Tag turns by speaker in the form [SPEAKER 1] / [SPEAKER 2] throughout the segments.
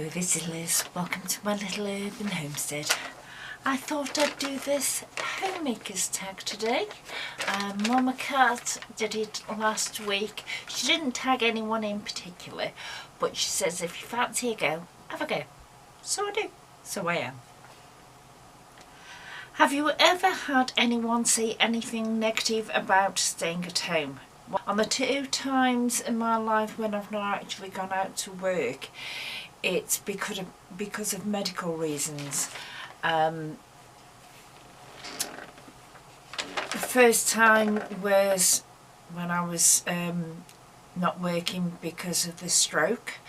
[SPEAKER 1] Hello, this is Liz. Welcome to my little urban homestead. I thought I'd do this Homemakers Tag today. Mama Cat did it last week. She didn't tag anyone in particular, but she says if you fancy a go, have a go. So I do. So I am. Have you ever had anyone say anything negative about staying at home? On the 2 times in my life when I've not actually gone out to work, it's because of medical reasons. The first time was when I was not working because of the stroke,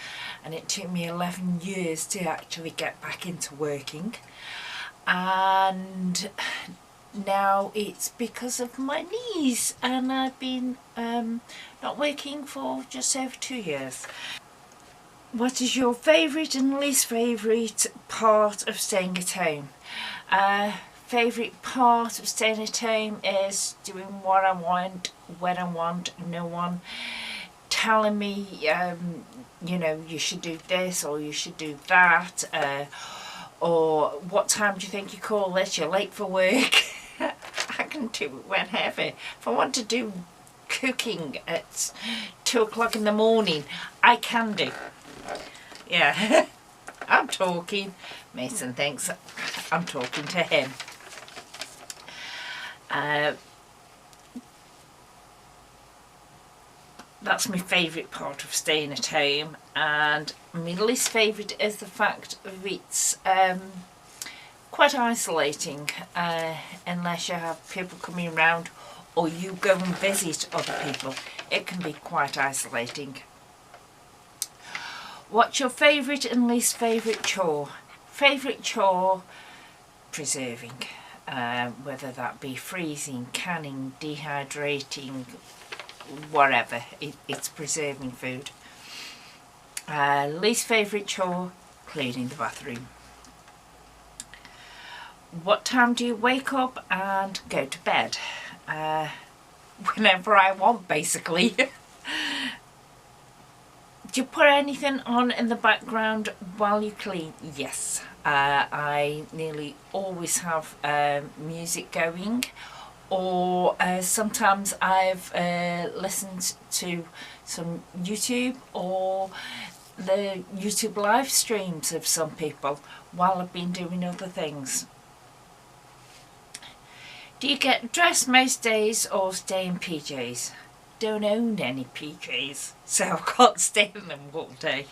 [SPEAKER 1] and it took me 11 years to actually get back into working, and now it's because of my knees, and I've been not working for just over 2 years. What is your favourite and least favourite part of staying at home? Favourite part of staying at home is doing what I want, when I want, no one telling me, you know, you should do this or you should do that, or what time do you think you call this, you're late for work. I can do it whenever. If I want to do cooking at 2 o'clock in the morning, I can do. Yeah, I'm talking. Mason thinks I'm talking to him. That's my favourite part of staying at home, and my least favourite is the fact that it's quite isolating unless you have people coming around or you go and visit other people. It can be quite isolating. What's your favourite and least favourite chore? Favourite chore, preserving, whether that be freezing, canning, dehydrating, whatever, it's preserving food. Least favourite chore, cleaning the bathroom. What time do you wake up and go to bed? Whenever I want, basically. Do you put anything on in the background while you clean? Yes, I nearly always have music going, or sometimes I've listened to some YouTube or the YouTube live streams of some people while I've been doing other things. Do you get dressed most days or stay in PJs? Don't own any PJs, so I can't stay in them all day,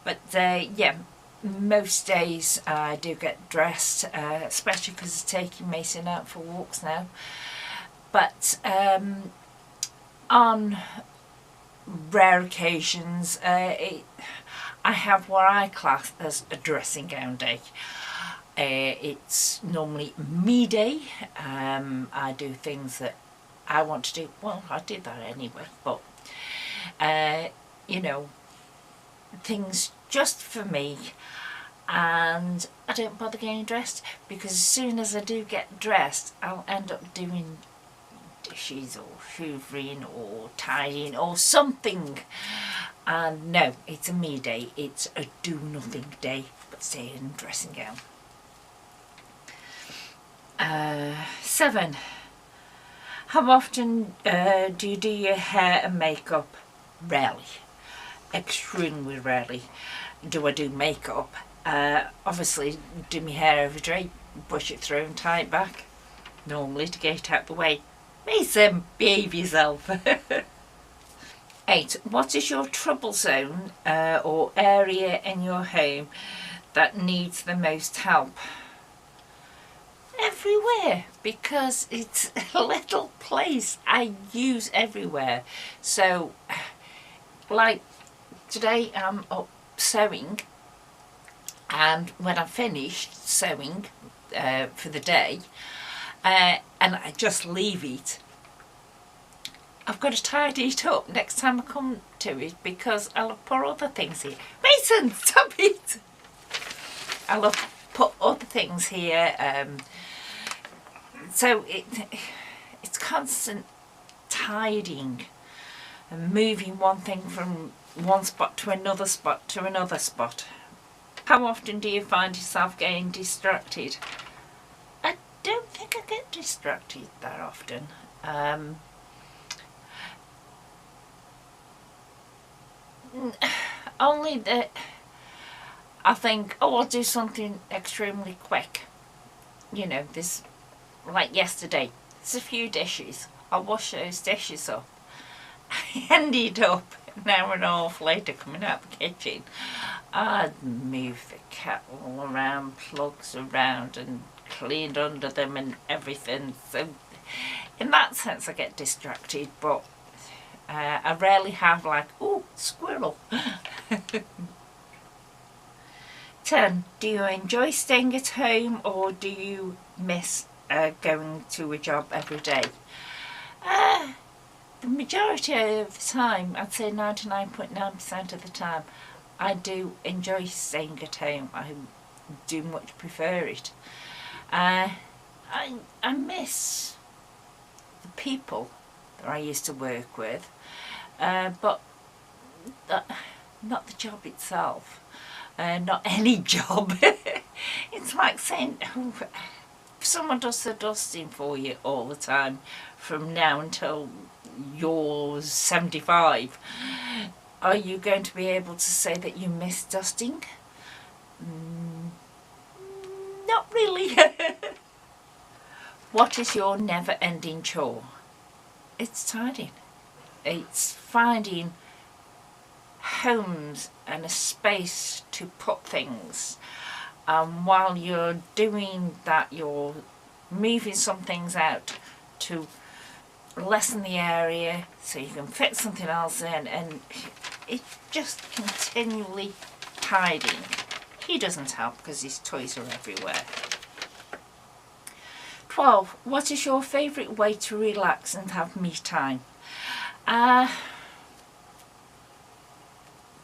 [SPEAKER 1] but yeah, most days I do get dressed, especially because it's taking Mason out for walks now, but on rare occasions I have what I class as a dressing gown day. It's normally me day. I do things that I want to do. Well, I did that anyway, but you know, things just for me, and I don't bother getting dressed, because as soon as I do get dressed I'll end up doing dishes or hoovering or tidying or something, and no, it's a me day. It's a do nothing day, but stay in a dressing gown. 7. How often do you do your hair and makeup? Rarely. Extremely rarely do I do makeup. Obviously do my hair over drape, brush it through and tie it back, normally to get it out the way. Mason, behave yourself. 8. What is your trouble zone or area in your home that needs the most help? Everywhere, because it's a little place I use everywhere. So like today I'm up sewing, and when I'm finished sewing for the day and I just leave it, I've got to tidy it up next time I come to it, because I'll put other things here. Mason, stop it! I'll put other things here, so it's constant tidying and moving one thing from one spot to another spot to another spot. How often do you find yourself getting distracted? I don't think I get distracted that often. Only that I think, oh, I'll do something extremely quick. You know, this, like yesterday, there's a few dishes. I'll wash those dishes up. I ended up an hour and a half later coming out the kitchen. I'd moved the kettle around, plugs around, and cleaned under them and everything. So in that sense I get distracted, but I rarely have like, oh, squirrel. 10. Do you enjoy staying at home, or do you miss going to a job every day? The majority of the time, I'd say 99.9% of the time, I do enjoy staying at home. I do much prefer it. I miss the people that I used to work with, but not the job itself. Not any job. It's like saying, oh, if someone does the dusting for you all the time from now until you're 75, are you going to be able to say that you miss dusting? Not really. What is your never-ending chore? It's tidying. It's finding homes and a space to put things. While you're doing that, you're moving some things out to lessen the area so you can fit something else in, and it's just continually tidying. He doesn't help because his toys are everywhere. 12. What is your favourite way to relax and have me time? I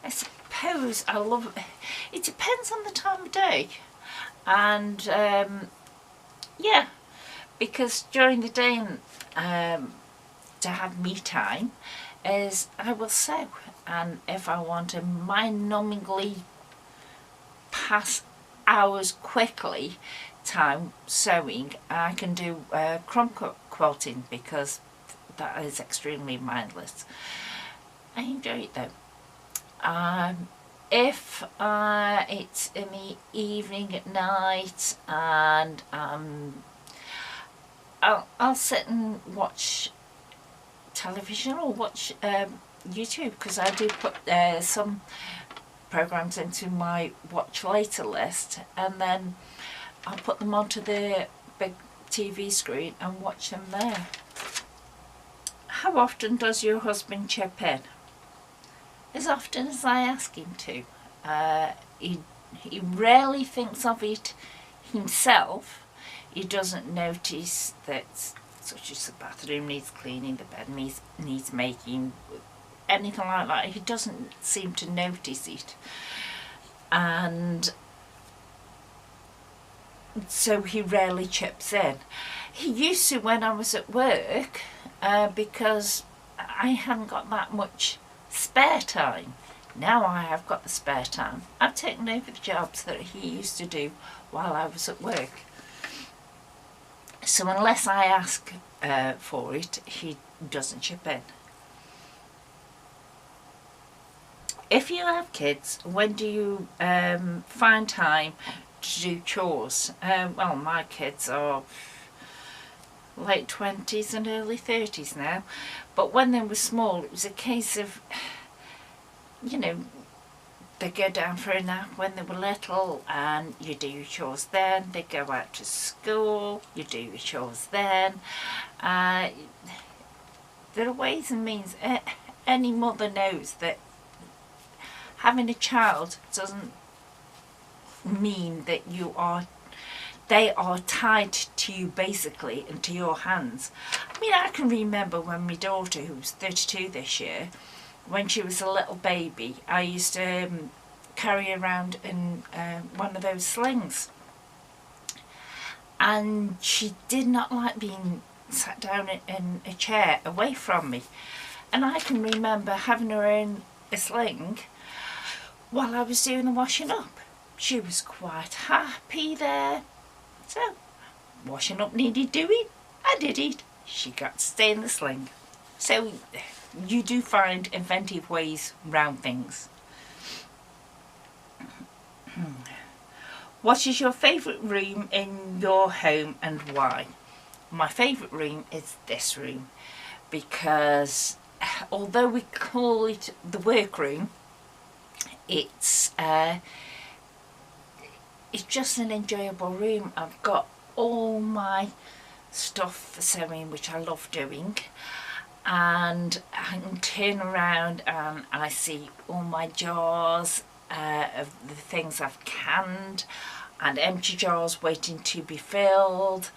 [SPEAKER 1] suppose I love it. It depends on the time of day, and yeah, because during the day to have me time is I will sew, and if I want to mind-numbingly pass hours quickly time sewing, I can do crumb quilting, because that is extremely mindless. I enjoy it though. If it's in the evening at night, and I'll sit and watch television or watch YouTube, because I do put some programs into my watch later list, and then I'll put them onto the big TV screen and watch them there. How often does your husband chip in? As often as I ask him to. He rarely thinks of it himself. He doesn't notice that, such as the bathroom needs cleaning, the bed needs making, anything like that. He doesn't seem to notice it, and so he rarely chips in. He used to when I was at work, because I hadn't got that much spare time. Now I have got the spare time. I've taken over the jobs that he used to do while I was at work. So unless I ask for it, he doesn't chip in. If you have kids, when do you find time to do chores? Well, my kids are late 20s and early 30s now, but when they were small it was a case of, you know, they go down for a nap when they were little, and you do your chores then. They go out to school, you do your chores then. There are ways and means. Any mother knows that having a child doesn't mean that they are tied to you basically and to your hands. I mean, I can remember when my daughter, who was 32 this year, when she was a little baby, I used to carry around in one of those slings, and she did not like being sat down in a chair away from me, and I can remember having her in a sling while I was doing the washing up. she was quite happy there. So, washing up needed doing. I did it. She got to stay in the sling. So, you do find inventive ways round things. What is your favourite room in your home and why? My favourite room is this room, because although we call it the workroom, it's just an enjoyable room. I've got all my stuff for sewing, which I love doing, and I can turn around and I see all my jars of the things I've canned and empty jars waiting to be filled,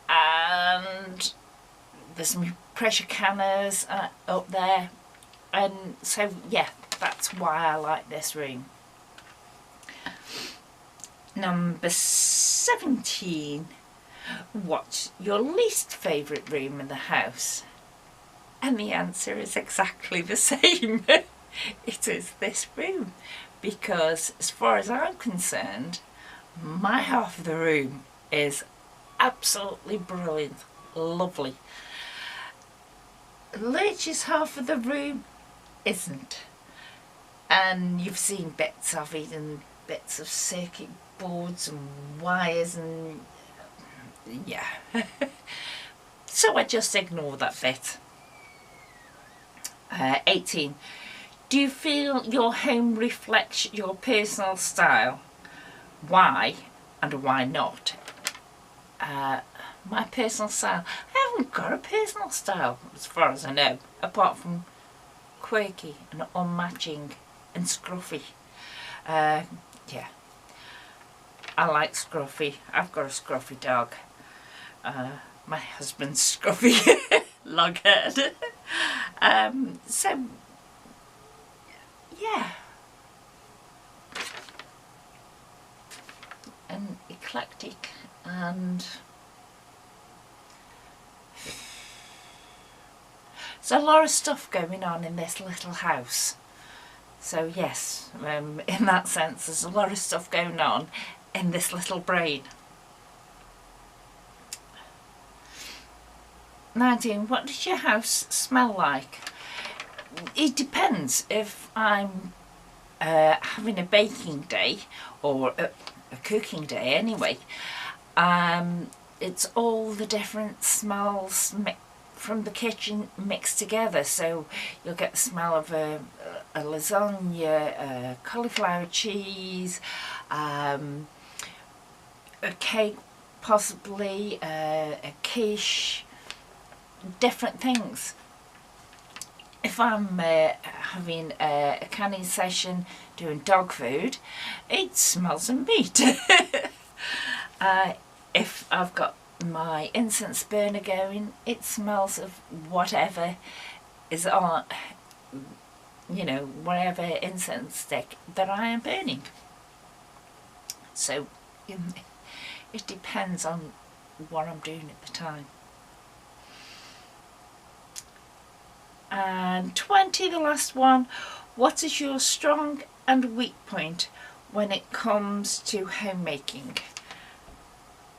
[SPEAKER 1] and there's my pressure canners up there, and so yeah, that's why I like this room. Number 17. What's your least favourite room in the house? And the answer is exactly the same. It is this room, because as far as I'm concerned, my half of the room is absolutely brilliant, lovely. Lurch's half of the room isn't, and you've seen bits of it and bits of circuit boards and wires and yeah. So I just ignore that bit. 18. Do you feel your home reflects your personal style? Why and why not? My personal style? I haven't got a personal style as far as I know, apart from quirky and unmatching and scruffy. Yeah, I like scruffy. I've got a scruffy dog. My husband's scruffy loghead. So yeah, and eclectic, and there's a lot of stuff going on in this little house. So yes, in that sense, there's a lot of stuff going on in this little brain. 19. What does your house smell like? It depends. If I'm having a baking day or a cooking day anyway, it's all the different smells from the kitchen mixed together. So you'll get the smell of a lasagna, cauliflower cheese, a cake possibly, a quiche, different things. If I'm having a canning session doing dog food, it smells of meat. If I've got my incense burner going, it smells of whatever is on, you know, whatever incense stick that I am burning. So it depends on what I'm doing at the time. And 20, the last one. What is your strong and weak point when it comes to homemaking?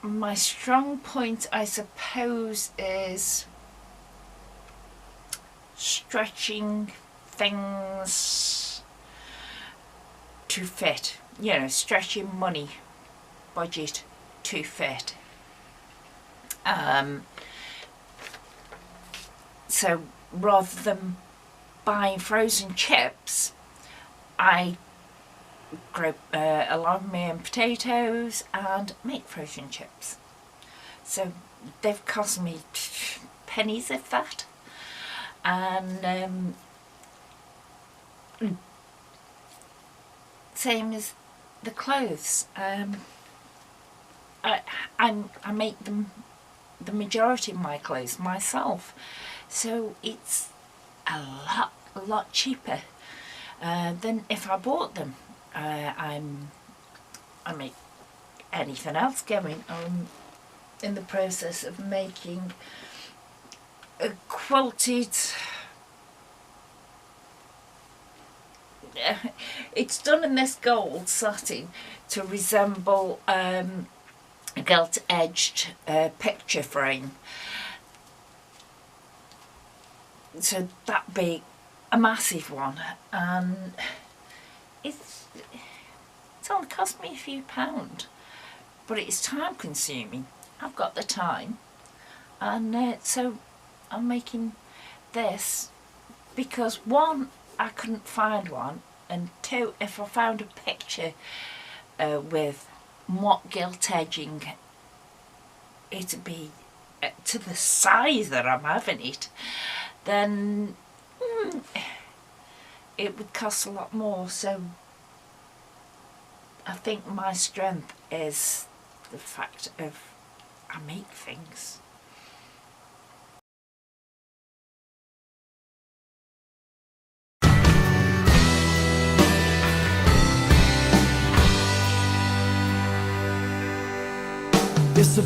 [SPEAKER 1] My strong point, I suppose, is stretching things to fit. You know, stretching money budget to fit. So rather than buying frozen chips, I grow a lot of my own potatoes and make frozen chips. So they've cost me pennies, if that. And same as the clothes. I make them, the majority of my clothes, myself. So it's a lot cheaper than if I bought them. I make anything else going. I'm in the process of making a quilted it's done in this gold satin to resemble a gilt-edged picture frame. So that'd be a massive one, and it's only cost me a few pound, but it's time consuming. I've got the time, and so I'm making this because one, I couldn't find one, and two, if I found a picture with mock gilt edging, it'd be to the size that I'm having it, then it would cost a lot more. So I think my strength is the fact of I make things.
[SPEAKER 2] It's a